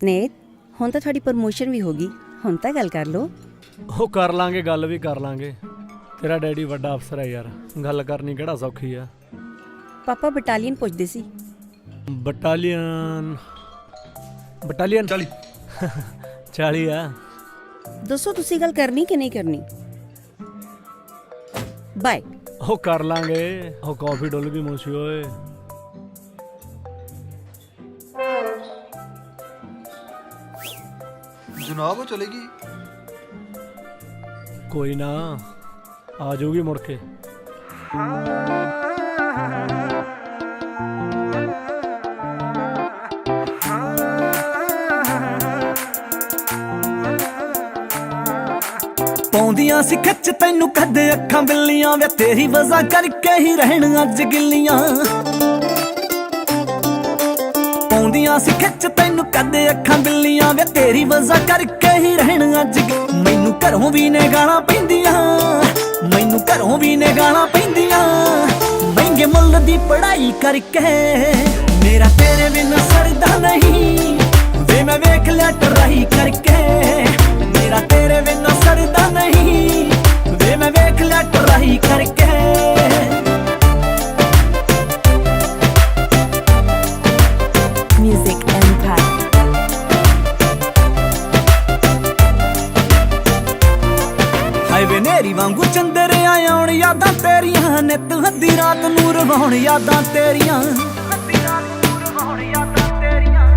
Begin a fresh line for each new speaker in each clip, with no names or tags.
नेत ਹੁਣ ਤਾਂ ਤੁਹਾਡੀ ਪ੍ਰਮੋਸ਼ਨ ਵੀ ਹੋ ਗਈ, ਹੁਣ ਤਾਂ ਗੱਲ ਕਰ ਲਓ।
ਉਹ ਕਰ ਲਾਂਗੇ, ਗੱਲ ਵੀ ਕਰ ਲਾਂਗੇ। ਤੇਰਾ ਡੈਡੀ ਵੱਡਾ ਅਫਸਰ ਹੈ ਯਾਰ, ਗੱਲ ਕਰਨੀ ਕਿਹੜਾ ਸੌਖੀ ਆ।
ਪਾਪਾ ਬਟਾਲੀਅਨ ਪੁੱਛਦੇ ਸੀ।
ਬਟਾਲੀਅਨ 40 40 ਆ।
ਦੱਸੋ ਤੁਸੀਂ ਗੱਲ ਕਰਨੀ ਕਿ ਨਹੀਂ ਕਰਨੀ? ਬਾਏ।
ਉਹ ਕਰ ਲਾਂਗੇ। ਉਹ ਕਾਫੀ ਡੁੱਲ ਗਈ ਮੁੰਸ਼ੀ ਓਏ।
जनाब वो चलेगी।
कोई ना, आ जाऊगी मुड़ के।
ਪੌਂਦੀਆਂ ਸੀ ਖਿੱਚ ਤੈਨੂੰ ਕਦੇ ਅੱਖਾਂ ਬਿੱਲੀਆਂ ਵੇ ਤੇਰੀ ਵਜ੍ਹਾ ਕਰਕੇ ਹੀ ਰਹਿਣ ਅੱਜ ਗਿੱਲੀਆਂ। ਪੌਂਦੀਆਂ ਸੀ ਖਿੱਚ ਤੈਨੂੰ ਕਦੇ ਅੱਖਾਂ ਬਿੱਲੀਆਂ ਵੇ ਤੇਰੀ ਵਜ੍ਹਾ ਕਰਕੇ ਹੀ ਰਹਿਣ ਅੱਜ। ਮੈਨੂੰ ਘਰੋਂ ਵੀ ਨੇ ਗਾਲਾਂ ਪੈਂਦੀਆਂ, ਮੈਨੂੰ ਘਰੋਂ ਵੀ ਨੇ ਗਾਲਾਂ ਪੈਂਦੀਆਂ। ਮਹਿੰਗੇ ਮੁੱਲ ਦੀ ਪੜ੍ਹਾਈ ਕਰਕੇ ਮੇਰਾ ਤੇਰੇ ਬਿਨਾਂ ਸਰਦਾ ਨਹੀਂ ਵੇ। ਮੈਂ ਵੇਖ ਲਿਆ ਟਰਾਈ ਕਰਕੇ ਮੇਰਾ ਤੇਰੇ ਬਿਨਾਂ ਸਰਦਾ ਨਹੀਂ ਵੇ। ਮੈਂ ਵੇਖ ਲਿਆ ਟਰਾਈ ਕਰਕੇ।
Music Empire।
ਹਾਈਵੇ ਨੇਰੀ ਵਾਂਗੂ ਚੰਦਰਿਆਂ ਆਉਣ ਯਾਦਾਂ ਤੇਰੀਆਂ। ਨਿੱਤ ਅੱਧੀ ਰਾਤ ਨੂੰ ਰਵਾਉਣ ਯਾਦਾਂ ਤੇਰੀਆਂ।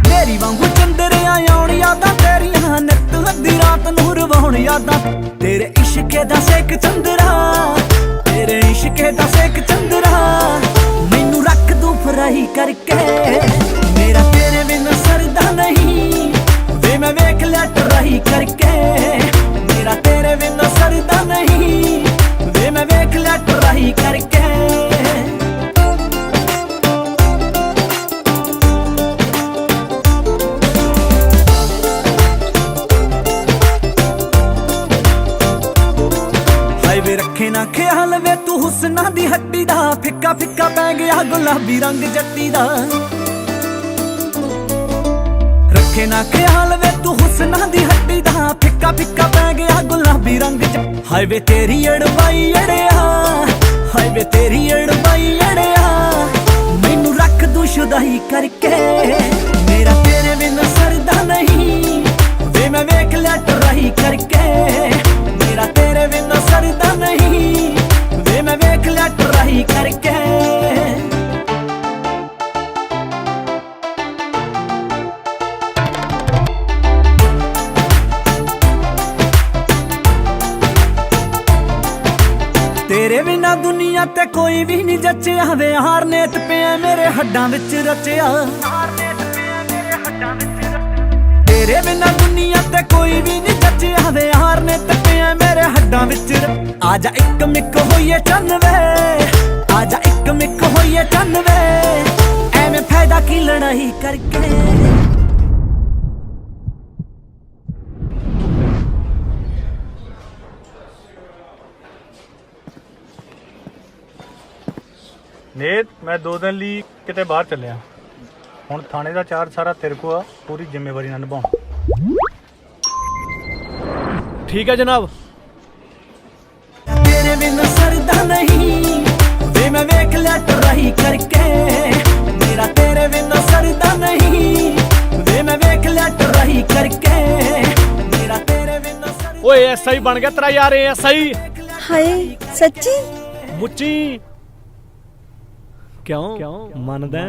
ਨੇਰੀ ਵਾਂਗੂ ਚੰਦਰਿਆਂ ਆਉਣ ਯਾਦਾਂ ਤੇਰੀਆਂ। ਨਿੱਤ ਅੱਧੀ ਰਾਤ ਨੂੰ ਰਵਾਉਣ ਯਾਦਾਂ। ਤੇਰੇ ਇਸ਼ਕੇ ਦਾ ਸੇਕ ਚੰਦਰਾ, ਤੇਰੇ ਇਸ਼ਕੇ ਦਾ ਸੇਕ ਚੰਦਰਾ। ਮੈਨੂੰ ਰੱਖ ਦੂ ਫਰਾਈ ਕਰਕੇ ਮੇਰਾ ਤੇਰੇ ਬਿਨਾਂ ਸਰਦਾ ਨਹੀਂ ਵੇ। ਮੈਂ ਵੇਖ ਲਿਆ ਟਰਾਈ ਕਰਕੇ ਮੇਰਾ ਤੇਰੇ ਬਿਨਾਂ ਸਰਦਾ ਨਹੀਂ ਵੇ। ਮੈਂ ਵੇਖ ਲਿਆ ਟਰਾਈ ਕਰਕੇ। ਹਾਈਵੇ ਰੱਖੇ ਨਾ ਖਿਆਲ ਵੇ ਤੂੰ ਹੁਸਨਾਂ ਦੀ ਹੱਟੀ ਦਾ। ਫਿੱਕਾ ਫਿੱਕਾ ਪੈ ਗਿਆ ਗੁਲਾਬੀ ਰੰਗ ਜੱਟੀ ਦਾ। ਰੱਖੇ ਨਾ ਖਿਆਲ ਵੇ ਤੂੰ ਹੁਸਨਾਂ ਦੀ ਹੱਟੀ ਦਾ। ਫਿੱਕਾ ਫਿੱਕਾ ਪੈ ਗਿਆ ਗੁਲਾਬੀ ਰੰਗ ਚ। ਹਾਈਵੇ ਤੇਰੀ ਅੜਵਾਈ ਅੜਿਆ, ਹਾਈਵੇ ਤੇਰੀ ਅੜਵਾਈ ਅੜਿਆ। ਮੈਨੂੰ ਰੱਖ ਦੂ ਸ਼ੁਦਾਈ ਕਰਕੇ ਮੇਰਾ ਤੇਰੇ ਬਿਨਾਂ ਸਰਦਾ ਨਹੀਂ ਵੇ। ਮੈਂ ਵੇਖ ਲਿਆ ਟਰਾਈ ਕਰਕੇ ਮੇਰਾ ਤੇਰੇ ਬਿਨਾਂ ਸਰਦਾ ਨਹੀਂ ਵੇ। ਮੈਂ ਵੇਖ ਲਿਆ ਟਰਾਈ ਕਰਕੇ। ਤੇਰੇ ਬਿਨਾਂ ਦੁਨੀਆ ਤੇ ਕੋਈ ਵੀ ਨਹੀਂ ਜੱਚਿਆ ਵੇ। ਹਾਰ ਨੇਤ ਪਿਆ ਮੇਰੇ ਹੱਡਾਂ ਵਿੱਚ ਰਚਿਆ। ਤੇਰੇ ਬਿਨਾਂ ਦੁਨੀਆ ਤੇ ਕੋਈ ਵੀ ਨਹੀਂ ਜੱਚਿਆ ਵੇ। ਹਾਰ ਨੇਤ ਪਿਆ ਮੇਰੇ ਹੱਡਾਂ ਵਿੱਚ। ਆ ਜਾ ਇੱਕ ਮਿੱਕ ਹੋਈਏ ਚੰਨ ਵੇ, ਆ ਜਾ ਇੱਕ ਮਿੱਕ ਹੋਈਏ ਚੰਨ ਵੇ। ਐਵੇਂ ਫਾਇਦਾ ਕੀ ਲੜਾਈ ਕਰਕੇ।
ਨੇਤ ਮੈਂ 2 ਦਿਨ ਲਈ ਕਿਤੇ ਬਾਹਰ ਚੱਲਿਆ। ਹੁਣ ਥਾਣੇ ਦਾ ਚਾਰਜ ਸਾਰਾ ਤੇਰੇ ਕੋ ਆ, ਪੂਰੀ ਜ਼ਿੰਮੇਵਾਰੀ ਨਾਲ ਨਿਭਾਉਂ।
ठीक है जनाब।
ਤੇਰੇ ਬਿਨਾਂ ਸਰਦਾ ਨਹੀਂ ਵੇ। ਮੈਂ ਵੇਖ ਲਿਆ ਟਰਾਈ ਕਰਕੇ ਮੇਰਾ ਤੇਰੇ ਬਿਨਾਂ ਸਰਦਾ ਨਹੀਂ ਵੇ। ਮੈਂ ਵੇਖ ਲਿਆ ਟਰਾਈ ਕਰਕੇ ਮੇਰਾ ਤੇਰੇ ਬਿਨਾਂ ਸਰਦਾ।
ओए एसआई बन गया तेरा यार, एसआई।
ਹਾਏ ਸੱਚੀ?
मुच्ची क्यों मनदा?